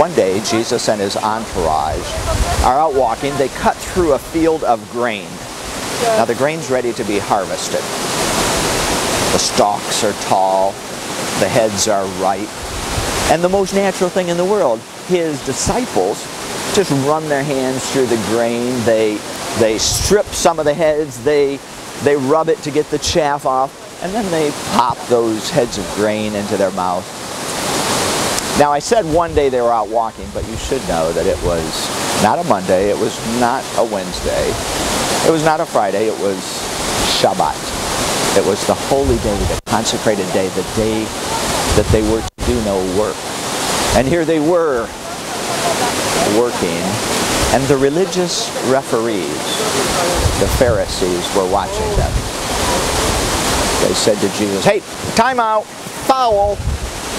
One day, Jesus and his entourage are out walking. They cut through a field of grain. Now the grain's ready to be harvested. The stalks are tall, the heads are ripe, and the most natural thing in the world, his disciples just run their hands through the grain. They strip some of the heads, they rub it to get the chaff off, and then they pop those heads of grain into their mouth. Now I said one day they were out walking, but you should know that it was not a Monday, it was not a Wednesday, it was not a Friday, it was Shabbat. It was the holy day, the consecrated day, the day that they were to do no work. And here they were working, and the religious referees, the Pharisees, were watching them. They said to Jesus, "Hey, time out, foul.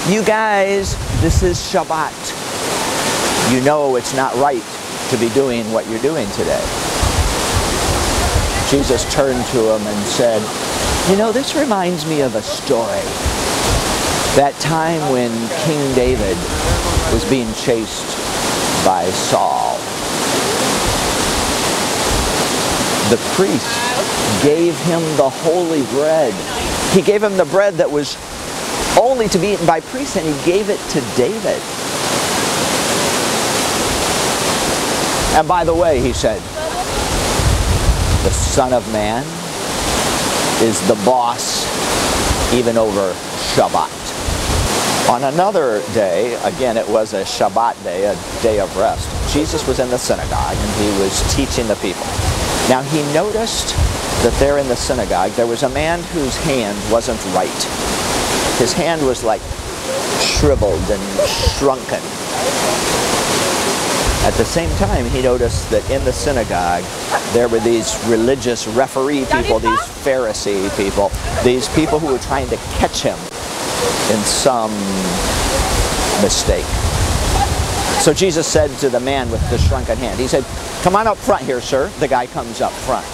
You guys, this is Shabbat. You know it's not right to be doing what you're doing today." Jesus turned to them and said, "You know, this reminds me of a story. That time when King David was being chased by Saul. The priest gave him the holy bread. He gave him the bread that was only to be eaten by priests, and he gave it to David. And by the way," he said, "the Son of Man is the boss even over Shabbat." On another day, again it was a Shabbat day, a day of rest, Jesus was in the synagogue and he was teaching the people. Now he noticed that there in the synagogue there was a man whose hand wasn't right. His hand was like shriveled and shrunken. At the same time, he noticed that in the synagogue there were these religious referee people, these Pharisee people, these people who were trying to catch him in some mistake. So Jesus said to the man with the shrunken hand, he said, "Come on up front here, sir." The guy comes up front.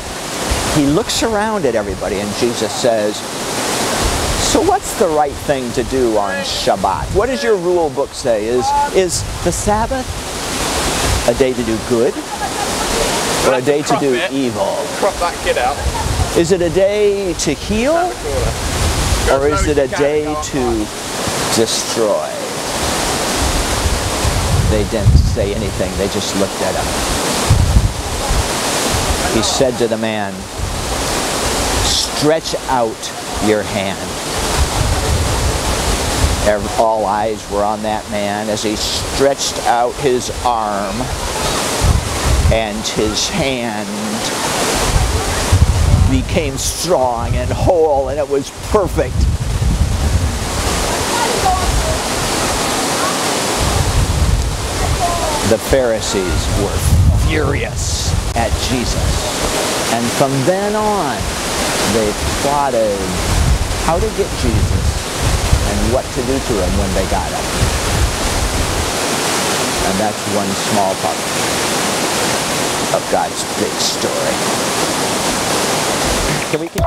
He looks around at everybody and Jesus says, "So what's the right thing to do on Shabbat? What does your rule book say? Is the Sabbath a day to do good or a day to do evil? Crop that kid out. Is it a day to heal or is it a day to destroy?" They didn't say anything. They just looked at him. He said to the man, "Stretch out your hand." All eyes were on that man as he stretched out his arm, and his hand became strong and whole, and it was perfect. The Pharisees were furious at Jesus, and from then on they plotted how to get Jesus and what to do to him when they got him. And that's one small part of God's big story. Can we keep